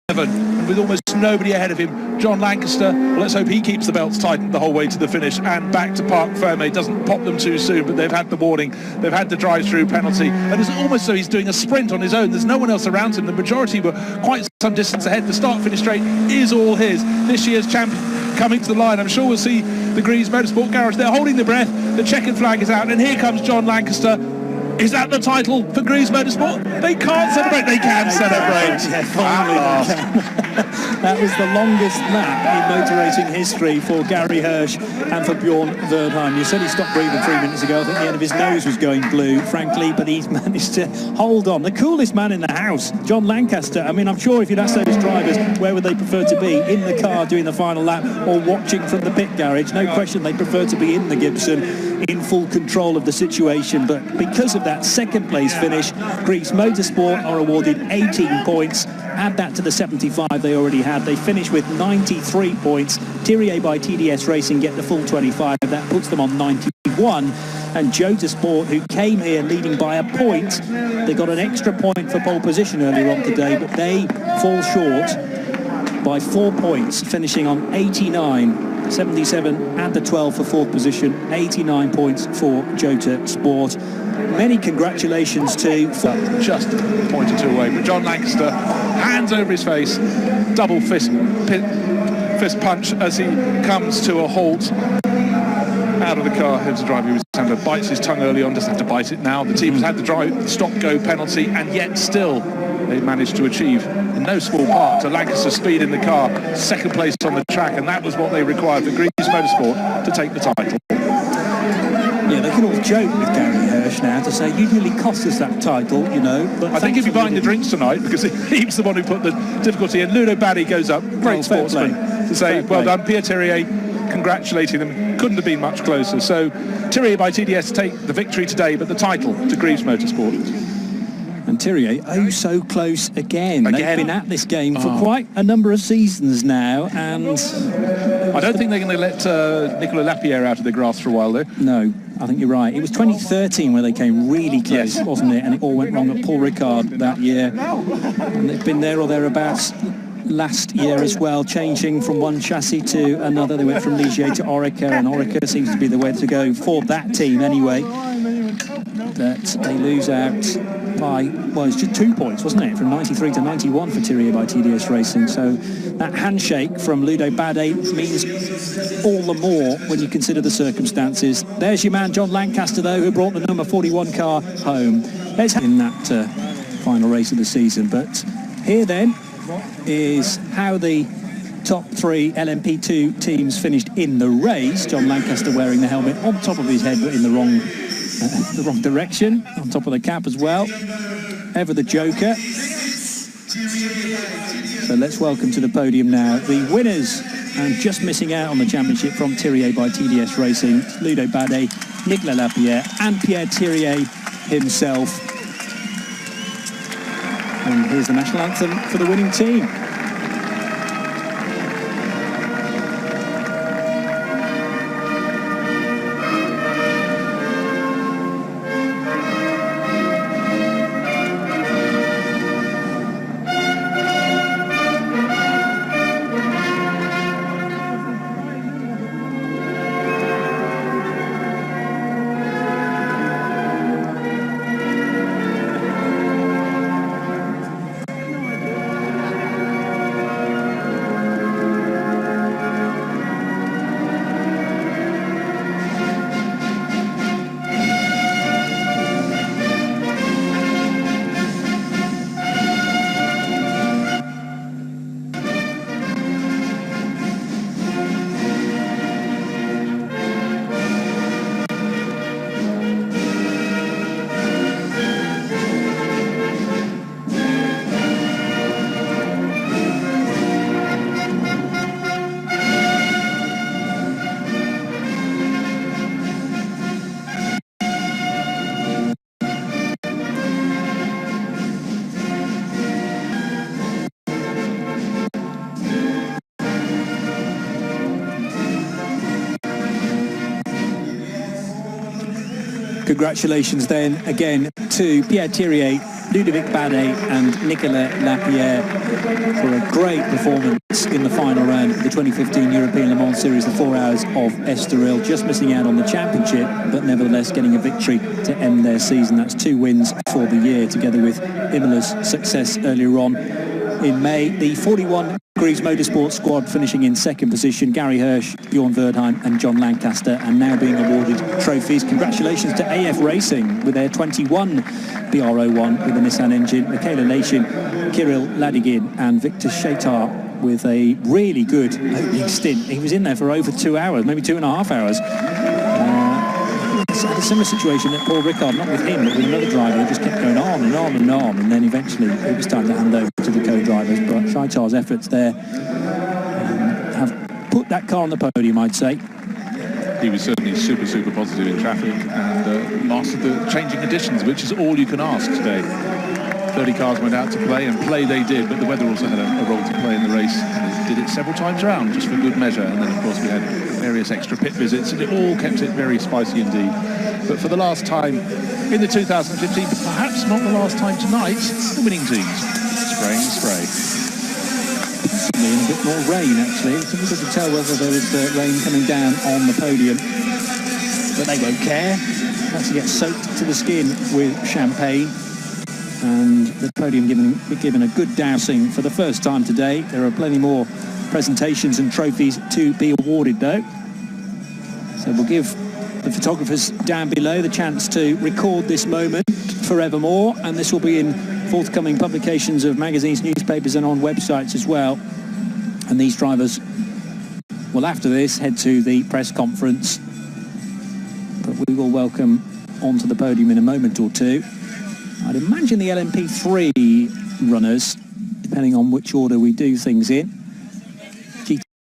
And with almost nobody ahead of him, John Lancaster, well, let's hope he keeps the belts tightened the whole way to the finish and back to Parc Ferme. Doesn't pop them too soon, but they've had the warning, they've had the drive-through penalty, and it's almost so he's doing a sprint on his own. There's no one else around him. The majority were quite some distance ahead. The start-finish straight is all his. This year's champion coming to the line. I'm sure we'll see the Greaves Motorsport garage. They're holding their breath. The checkered flag is out, and here comes John Lancaster. Is that the title for Greaves Motorsport? They can't celebrate. They can celebrate. That was the longest lap in motor racing history for Gary Hirsch and for Bjorn Verdheim. You said he stopped breathing 3 minutes ago. I think the end of his nose was going blue, frankly, but he's managed to hold on. The coolest man in the house, John Lancaster. I mean, I'm sure if you'd asked those drivers where would they prefer to be, in the car doing the final lap or watching from the pit garage, no question they'd prefer to be in the Gibson in full control of the situation. But because of that second place finish, Greaves Motorsport are awarded 18 points. Add that to the 75 they already had. They finish with 93 points. Thierry by TDS Racing get the full 25. That puts them on 91. And Jota Sport, who came here leading by a point, they got an extra point for pole position earlier on today, but they fall short by 4 points, finishing on 89. 77 and the 12 for fourth position, 89 points for Jota Sport. Many congratulations to... Just a point or two away, but John Lancaster, hands over his face, double fist punch as he comes to a halt. Out of the car, heads the driver. He was having to bite his tongue early on, doesn't have to bite it now. The team has had the stop-go penalty, and yet still they managed to achieve, in no small part, to Lancaster's speed in the car, second place on the track, and that was what they required for Greaves Motorsport to take the title. Yeah, they can all joke with Gary Hirsch now to say, you nearly cost us that title, you know. But I think he'll be buying the drinks tonight, because he's the one who put the difficulty in. Ludo Baddy goes up, great sportsman, to say, well done, Pierre Thierry, congratulating them. Couldn't have been much closer. So Thierry by TDS take the victory today, but the title to Greaves Motorsport. And Thierry, oh so close again. They've been at this game for quite a number of seasons now, and I don't think they're going to let Nicolas Lapierre out of the grass for a while, though. No, I think you're right. It was 2013 where they came really close, wasn't it? And it all went wrong at Paul Ricard that year. And they've been there or thereabouts last year as well, changing from one chassis to another. They went from Ligier to Orica, and Orica seems to be the way to go for that team anyway. That they lose out by, well, it's just 2 points, wasn't it, from 93 to 91 for Thierry by TDS Racing. So that handshake from Ludo Badé means all the more when you consider the circumstances. There's your man John Lancaster, though, who brought the number 41 car home. Let's in that final race of the season. But here then is how the top three LMP2 teams finished in the race. John Lancaster wearing the helmet on top of his head, but in the wrong direction, on top of the cap as well. Ever the Joker. So let's welcome to the podium now the winners, and just missing out on the championship from Thierry by TDS Racing, Ludo Badé, Nicolas Lapierre and Pierre Thierry himself. And here's the national anthem for the winning team. Congratulations then again to Pierre Thierry Ludovic Badet and Nicolas Lapierre for a great performance in the final round of the 2015 European Le Mans Series, the 4 hours of Estoril, just missing out on the championship, but nevertheless getting a victory to end their season. That's 2 wins for the year, together with Imola's success earlier on in May. The 41 Greaves Motorsport squad finishing in second position. Gary Hirsch, Bjorn Verdheim and John Lancaster, and now being awarded trophies. Congratulations to AF Racing with their 21 BR01 with the Nissan engine. Michaela Leishin, Kirill Ladigin and Victor Shetar with a really good opening stint. He was in there for over 2 hours, maybe 2.5 hours. Had a similar situation at Paul Ricard, not with him, but with another driver who just kept going on and on and on, and then eventually it was time to hand over to the co-drivers. But Shaitar's efforts there have put that car on the podium, I'd say. He was certainly super positive in traffic and mastered the changing conditions, which is all you can ask today. 30 cars went out to play, and play they did, but the weather also had a role to play in the race, and it did it several times around, just for good measure. And then, of course, we had various extra pit visits, and it all kept it very spicy indeed. But for the last time in the 2015, but perhaps not the last time tonight, the winning teams spraying the spray. Possibly in a bit more rain, actually. It's difficult to tell whether there was rain coming down on the podium, but they won't care. That's to get soaked to the skin with champagne. And the podium given a good dousing for the first time today. There are plenty more presentations and trophies to be awarded, though. So we'll give the photographers down below the chance to record this moment forevermore, and this will be in forthcoming publications of magazines, newspapers and on websites as well. And these drivers will, after this, head to the press conference, but we will welcome onto the podium in a moment or two, I'd imagine, the LMP3 runners, depending on which order we do things in.